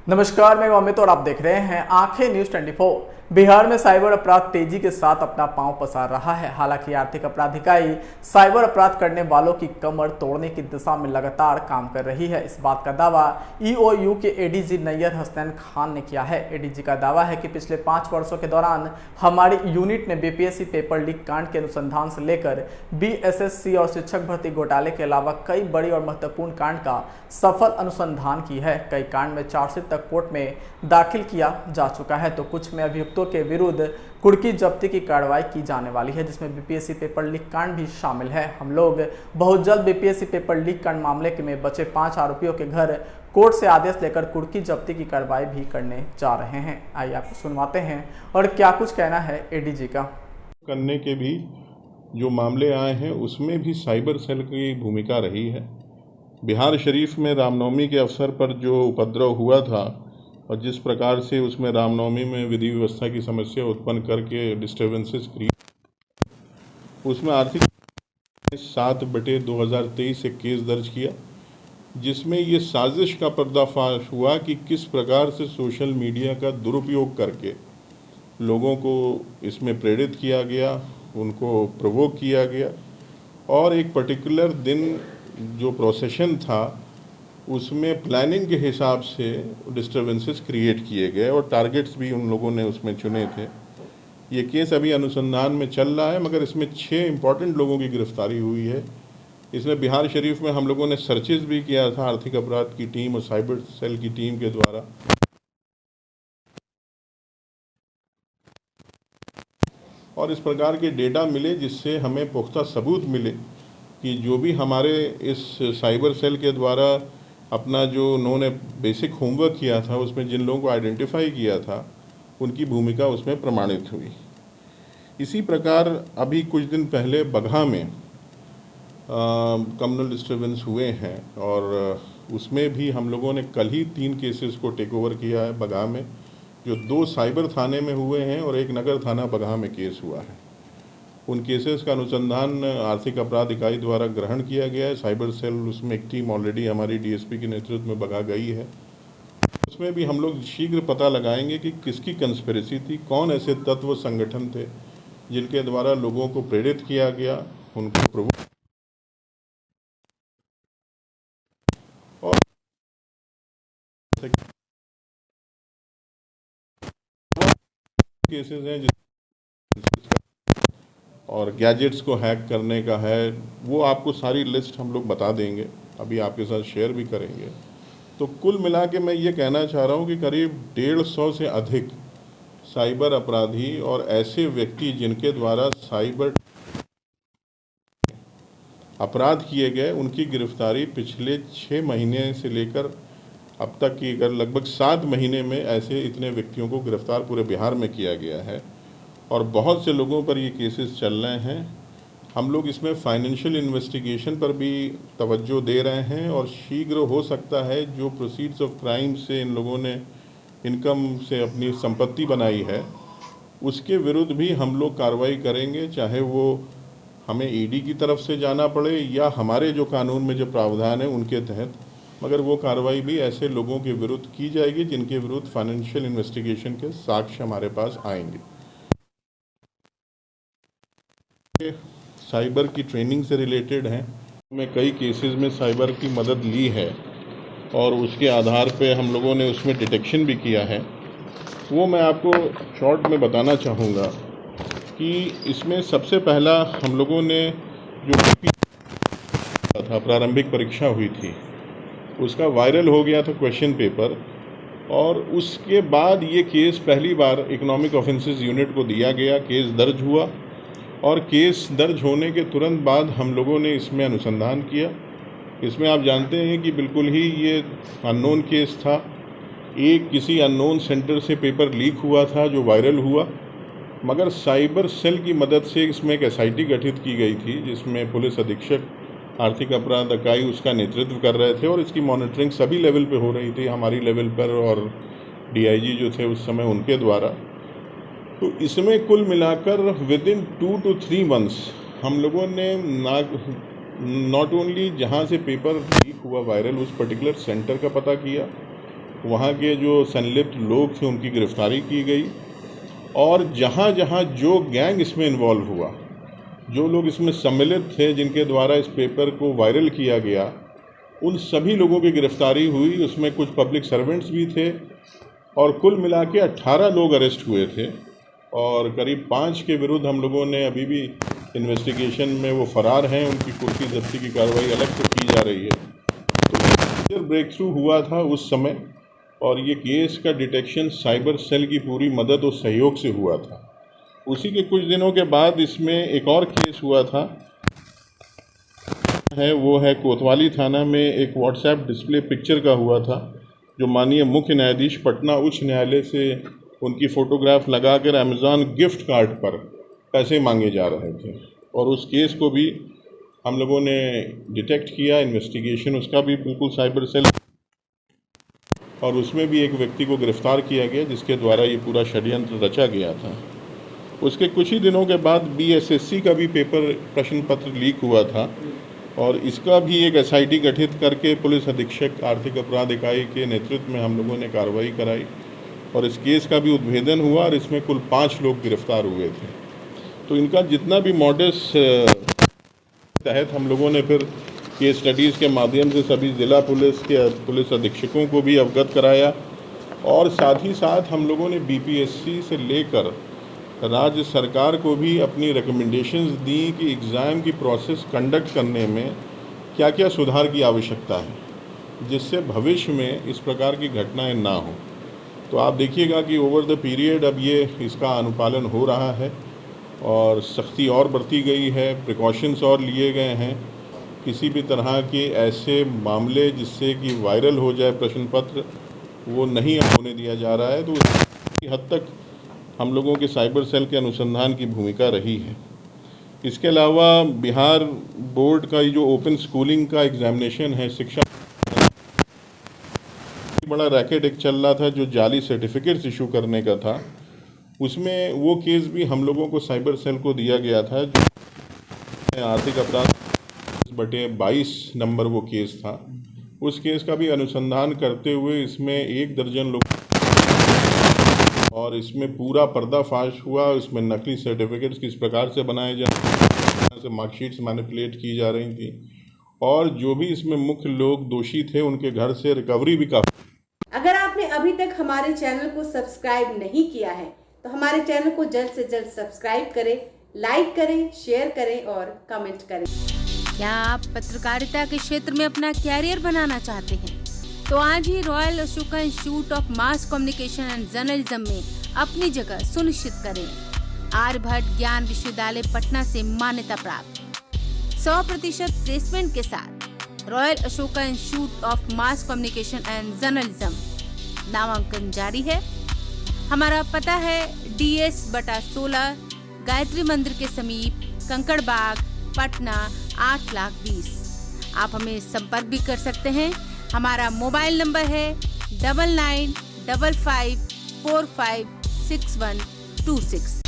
नमस्कार, मैं अमित और आप देख रहे हैं आंखें न्यूज 24। बिहार में साइबर अपराध तेजी के साथ अपना पांव पसार रहा है। हालांकि आर्थिक अपराध इकाई साइबर अपराध करने वालों की कमर तोड़ने की दिशा में लगातार काम कर रही है। इस बात का दावा ईओयू के एडीजी नैयर हसनैन खान ने किया है। एडीजी का दावा है कि पिछले 5 वर्षों के दौरान हमारी यूनिट ने बीपीएससी पेपर लीक कांड के अनुसंधान से लेकर बीएसएससी और शिक्षक भर्ती घोटाले के अलावा कई बड़ी और महत्वपूर्ण कांड का सफल अनुसंधान की है। कई कांड में चार्जशीट तक कोर्ट में दाखिल किया जा चुका है, तो कुछ में अभियुक्तों के विरुद्ध कुर्की जब्ती की कार्रवाई की जाने वाली है, जिसमें बीपीएससी पेपर लीक कांड भी शामिल है। हम लोग बहुत जल्द बीपीएससी पेपर लीक कांड मामले में बचे 5 आरोपियों के घर कोर्ट से आदेश लेकर कुर्की जब्ती की कार्रवाई भी करने जा रहे हैं। आइए आपको सुनवाते हैं और क्या कुछ कहना है एडीजी का। करने के भी जो मामले आए हैं उसमें भी साइबर सेल की भूमिका रही है। बिहार शरीफ में रामनवमी के अवसर पर जो उपद्रव हुआ था और जिस प्रकार से उसमें रामनवमी में विधि व्यवस्था की समस्या उत्पन्न करके डिस्टर्बेंसेस क्रिएट, उसमें आर्थिक 7/2023 से केस दर्ज किया, जिसमें ये साजिश का पर्दाफाश हुआ कि किस प्रकार से सोशल मीडिया का दुरुपयोग करके लोगों को इसमें प्रेरित किया गया, उनको प्रोवोक किया गया और एक पर्टिकुलर दिन जो प्रोसेशन था उसमें प्लानिंग के हिसाब से डिस्टर्बेंसेस क्रिएट किए गए और टारगेट्स भी उन लोगों ने उसमें चुने थे। ये केस अभी अनुसंधान में चल रहा है, मगर इसमें 6 इम्पॉर्टेंट लोगों की गिरफ्तारी हुई है। इसमें बिहार शरीफ में हम लोगों ने सर्चेज भी किया था आर्थिक अपराध की टीम और साइबर सेल की टीम के द्वारा, और इस प्रकार के डेटा मिले जिससे हमें पुख्ता सबूत मिले कि जो भी हमारे इस साइबर सेल के द्वारा अपना जो उन्होंने बेसिक होमवर्क किया था उसमें जिन लोगों को आइडेंटिफाई किया था उनकी भूमिका उसमें प्रमाणित हुई। इसी प्रकार अभी कुछ दिन पहले बगहा में कम्युनल डिस्टर्बेंस हुए हैं और उसमें भी हम लोगों ने कल ही 3 केसेस को टेक ओवर किया है बगहा में, जो 2 साइबर थाने में हुए हैं और 1 नगर थाना बगहा में केस हुआ है। उन केसेस का अनुसंधान आर्थिक अपराध इकाई द्वारा ग्रहण किया गया है। साइबर सेल उसमें एक टीम ऑलरेडी हमारी डीएसपी के नेतृत्व में बगहा गई है। उसमें भी हम लोग शीघ्र पता लगाएंगे कि किसकी कंस्पिरेसी थी, कौन ऐसे तत्व संगठन थे जिनके द्वारा लोगों को प्रेरित किया गया, उनको प्रभु और केसेस हैं और गैजेट्स को हैक करने का है। वो आपको सारी लिस्ट हम लोग बता देंगे, अभी आपके साथ शेयर भी करेंगे। तो कुल मिला के मैं ये कहना चाह रहा हूँ कि करीब 150 से अधिक साइबर अपराधी और ऐसे व्यक्ति जिनके द्वारा साइबर अपराध किए गए, उनकी गिरफ्तारी पिछले 6 महीने से लेकर अब तक की अगर लगभग 7 महीने में ऐसे इतने व्यक्तियों को गिरफ्तार पूरे बिहार में किया गया है और बहुत से लोगों पर ये केसेस चल रहे हैं। हम लोग इसमें फाइनेंशियल इन्वेस्टिगेशन पर भी तवज्जो दे रहे हैं और शीघ्र हो सकता है जो प्रोसीड्स ऑफ क्राइम से इन लोगों ने इनकम से अपनी संपत्ति बनाई है उसके विरुद्ध भी हम लोग कार्रवाई करेंगे, चाहे वो हमें ईडी की तरफ से जाना पड़े या हमारे जो कानून में जो प्रावधान है उनके तहत, मगर वो कार्रवाई भी ऐसे लोगों के विरुद्ध की जाएगी जिनके विरुद्ध फाइनेंशियल इन्वेस्टिगेशन के साक्ष्य हमारे पास आएंगे। साइबर की ट्रेनिंग से रिलेटेड हैं, मैं कई केसेस में साइबर की मदद ली है और उसके आधार पे हम लोगों ने उसमें डिटेक्शन भी किया है। वो मैं आपको शॉर्ट में बताना चाहूँगा कि इसमें सबसे पहला हम लोगों ने जो था प्रारंभिक परीक्षा हुई थी उसका वायरल हो गया था क्वेश्चन पेपर, और उसके बाद ये केस पहली बार इकोनॉमिक ऑफेंसेस यूनिट को दिया गया, केस दर्ज हुआ और केस दर्ज होने के तुरंत बाद हम लोगों ने इसमें अनुसंधान किया। इसमें आप जानते हैं कि बिल्कुल ही ये अननोन केस था। एक किसी अननोन सेंटर से पेपर लीक हुआ था जो वायरल हुआ, मगर साइबर सेल की मदद से इसमें एक एसआईटी गठित की गई थी जिसमें पुलिस अधीक्षक आर्थिक अपराध इकाई उसका नेतृत्व कर रहे थे और इसकी मॉनिटरिंग सभी लेवल पे हो रही थी, हमारी लेवल पर और डीआईजी जो थे उस समय उनके द्वारा। तो इसमें कुल मिलाकर विद इन 2 to 3 months हम लोगों ने नॉट ओनली जहाँ से पेपर लीक हुआ वायरल उस पर्टिकुलर सेंटर का पता किया, वहाँ के जो संलिप्त लोग थे उनकी गिरफ्तारी की गई और जहाँ जहाँ जो गैंग इसमें इन्वॉल्व हुआ, जो लोग इसमें सम्मिलित थे, जिनके द्वारा इस पेपर को वायरल किया गया, उन सभी लोगों की गिरफ्तारी हुई। उसमें कुछ पब्लिक सर्वेंट्स भी थे और कुल मिला के 18 लोग अरेस्ट हुए थे और करीब 5 के विरुद्ध हम लोगों ने अभी भी इन्वेस्टिगेशन में वो फरार हैं, उनकी कुर्सी जब्ती की कार्रवाई अलग से की जा रही है। तो ब्रेक थ्रू हुआ था उस समय और ये केस का डिटेक्शन साइबर सेल की पूरी मदद और सहयोग से हुआ था। उसी के कुछ दिनों के बाद इसमें एक और केस हुआ था, वो है कोतवाली थाना में एक व्हाट्सएप डिस्प्ले पिक्चर का हुआ था, जो माननीय मुख्य न्यायाधीश पटना उच्च न्यायालय से उनकी फ़ोटोग्राफ लगाकर अमेज़ॉन गिफ्ट कार्ड पर पैसे मांगे जा रहे थे और उस केस को भी हम लोगों ने डिटेक्ट किया। इन्वेस्टिगेशन उसका भी बिल्कुल साइबर सेल और उसमें भी एक व्यक्ति को गिरफ्तार किया गया जिसके द्वारा ये पूरा षड्यंत्र रचा गया था। उसके कुछ ही दिनों के बाद BSSC का भी पेपर प्रश्न पत्र लीक हुआ था और इसका भी एक SIT गठित करके पुलिस अधीक्षक आर्थिक अपराध इकाई के नेतृत्व में हम लोगों ने कार्रवाई कराई और इस केस का भी उद्भेदन हुआ और इसमें कुल 5 लोग गिरफ्तार हुए थे। तो इनका जितना भी मॉडस तहत हम लोगों ने फिर केस स्टडीज़ के माध्यम से सभी ज़िला पुलिस के पुलिस अधीक्षकों को भी अवगत कराया और साथ ही साथ हम लोगों ने BPSC से लेकर राज्य सरकार को भी अपनी रिकमेंडेशंस दी कि एग्ज़ाम की प्रोसेस कंडक्ट करने में क्या क्या सुधार की आवश्यकता है, जिससे भविष्य में इस प्रकार की घटनाएं ना हो। तो आप देखिएगा कि ओवर द पीरियड अब ये इसका अनुपालन हो रहा है और सख्ती और बरती गई है, प्रिकॉशंस और लिए गए हैं। किसी भी तरह के ऐसे मामले जिससे कि वायरल हो जाए प्रश्न पत्र, वो नहीं होने दिया जा रहा है। तो उस हद तक हम लोगों के साइबर सेल के अनुसंधान की भूमिका रही है। इसके अलावा बिहार बोर्ड का ये जो ओपन स्कूलिंग का एग्जामिनेशन है, शिक्षा बड़ा रैकेट एक चल रहा था जो जाली सर्टिफिकेट्स इशू करने का था, उसमें वो केस भी हम लोगों को साइबर सेल को दिया गया था। जो आर्थिक अपराध /22 नंबर वो केस था, उस केस का भी अनुसंधान करते हुए इसमें 1 दर्जन लोग और इसमें पूरा पर्दाफाश हुआ। इसमें नकली सर्टिफिकेट्स किस प्रकार से बनाए जा रहे थे, मार्कशीट्स मैनिपुलेट की जा रही थी और जो भी इसमें मुख्य लोग दोषी थे उनके घर से रिकवरी भी काफ़ी। अगर आपने अभी तक हमारे चैनल को सब्सक्राइब नहीं किया है तो हमारे चैनल को जल्द से जल्द सब्सक्राइब करें, लाइक करें, शेयर करें और कमेंट करें। क्या आप पत्रकारिता के क्षेत्र में अपना कैरियर बनाना चाहते हैं? तो आज ही Royal Ashoka Institute of Mass Communication and Journalism में अपनी जगह सुनिश्चित करें। आर्यभट्ट ज्ञान विश्वविद्यालय पटना से मान्यता प्राप्त 100% प्लेसमेंट के साथ royal Ashoka Institute of Mass Communication and journalism नामांकन जारी है। हमारा पता है DS/16 गायत्री मंदिर के समीप, कंकड़ बाग, पटना 8,20,000। आप हमें संपर्क भी कर सकते हैं। हमारा मोबाइल नंबर है 9955456126।